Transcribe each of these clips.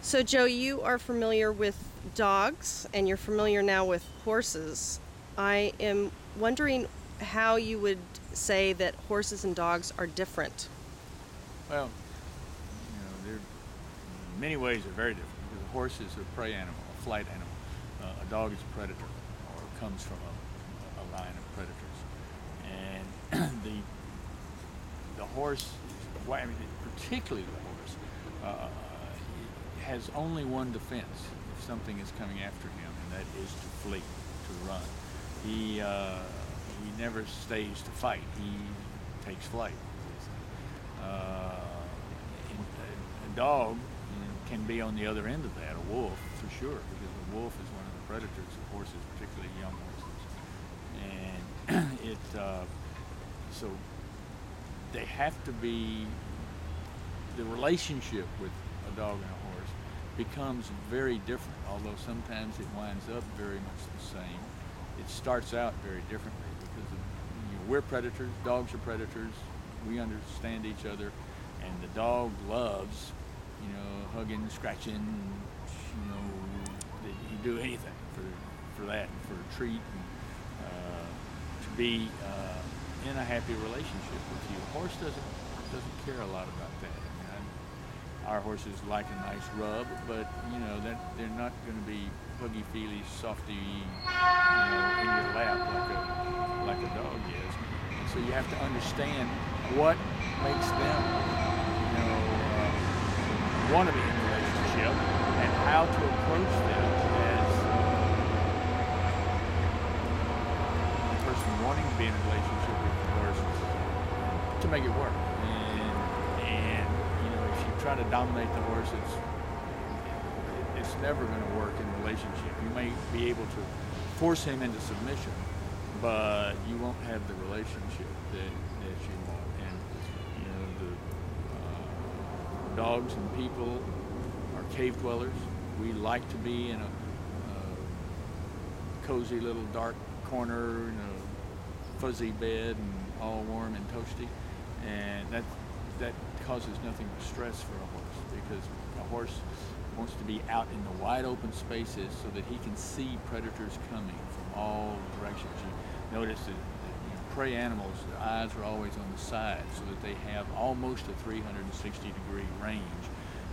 So, Joe, you are familiar with dogs and you're familiar now with horses. I am wondering how you would say that horses and dogs are different. Well, they're in many ways they're very different because a horse is a prey animal, a flight animal. A dog is a predator, or comes from a line of predators. And the horse, particularly the horse, has only one defense if something is coming after him, and that is to flee, to run. He never stays to fight. He takes flight. A dog can be on the other end of that, a wolf for sure, because the wolf is one of the predators of horses, particularly young horses. And so they have to be, the relationship with a dog and a horse becomes very different, although sometimes it winds up very much the same. It starts out very differently because we're predators, dogs are predators, we understand each other, and the dog loves, hugging, scratching, he'd do anything for that and for a treat, and to be in a happy relationship with you. A horse doesn't care a lot about that. Our horses like a nice rub, but that they're not going to be huggy feely, softy, in your lap like a dog is. And so you have to understand what makes them, want to be in a relationship, and how to approach them as a person wanting to be in a relationship with the horse to make it work. And if you try to dominate the horse, it's never going to work in a relationship. You may be able to force him into submission, but you won't have the relationship that you want. And the dogs and people are cave dwellers. We like to be in a cozy little dark corner in a fuzzy bed and all warm and toasty, and that causes nothing but stress for a horse, because a horse wants to be out in the wide open spaces so that he can see predators coming from all directions. You notice that prey animals, their eyes are always on the side so that they have almost a 360-degree range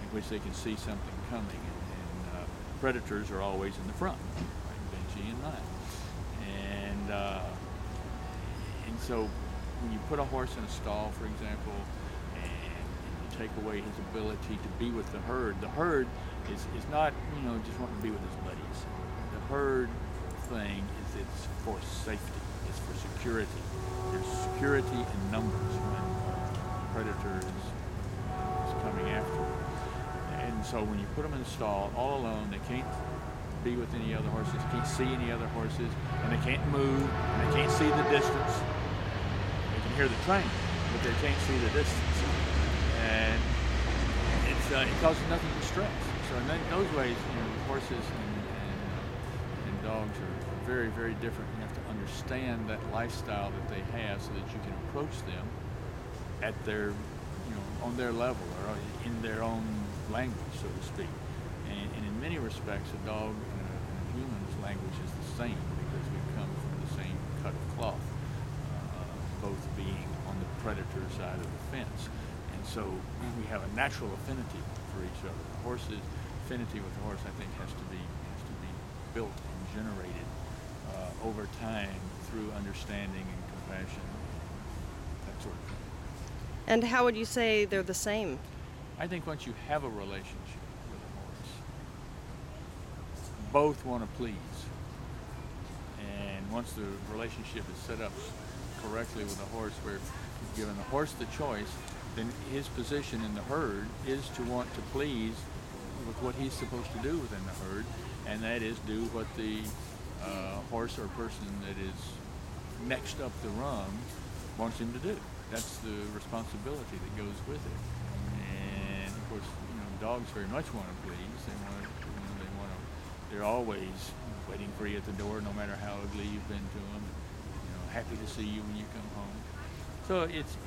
in which they can see something coming, and predators are always in the front, like Benji and mine. And so when you put a horse in a stall, for example, take away his ability to be with the herd is not just wanting to be with his buddies. The herd thing it's for safety, it's for security. There's security in numbers when a predator is coming after them. And so when you put them in a stall all alone, they can't be with any other horses, can't see any other horses, and they can't move, and they can't see the distance. They can hear the train, but they can't see the distance. And it causes nothing but stress. So in those ways, horses and dogs are very, very different. You have to understand that lifestyle that they have so that you can approach them at their, on their level, or in their own language, so to speak. And in many respects, a dog and a human's language is the same, because we come from the same cut of cloth, both being on the predator side of the fence. And so we have a natural affinity for each other. The horse's affinity with the horse, I think, has to be built and generated over time through understanding and compassion, that sort of thing. And how would you say they're the same? I think once you have a relationship with a horse, both want to please. And once the relationship is set up correctly with a horse, where you've given the horse the choice, then his position in the herd is to want to please with what he's supposed to do within the herd, and that is do what the horse or person that is next up the rung wants him to do. That's the responsibility that goes with it. And of course, dogs very much want to please. They're always waiting for you at the door, no matter how ugly you've been to them. Happy to see you when you come home. So it's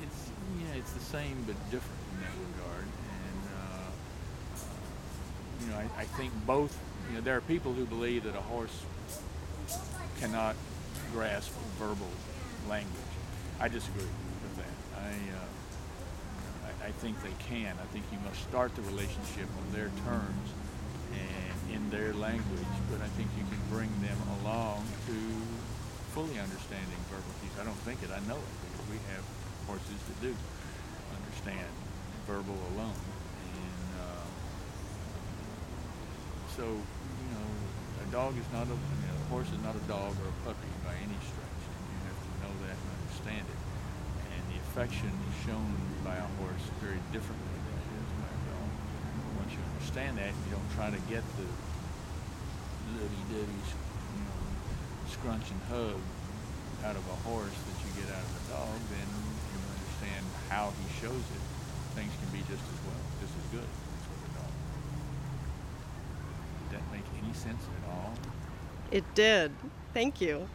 the same but different in that regard. And I think both, there are people who believe that a horse cannot grasp verbal language. I disagree with that. I think they can. I think you must start the relationship on their terms and in their language, but I think you can bring them along to fully understanding verbal cues. I don't think it, I know it, because we have horses that do understand verbal alone. And so, a dog is not a horse is not a dog or a puppy by any stretch. You have to know that and understand it. And the affection is shown by a horse very differently than it is by a dog. Once you understand that, you don't try to get the litty-ditty, scrunch and hug out of a horse that you get out of a dog, then you understand how he shows it. Things can be just as well, just as good as with a dog. Did that make any sense at all? It did. Thank you.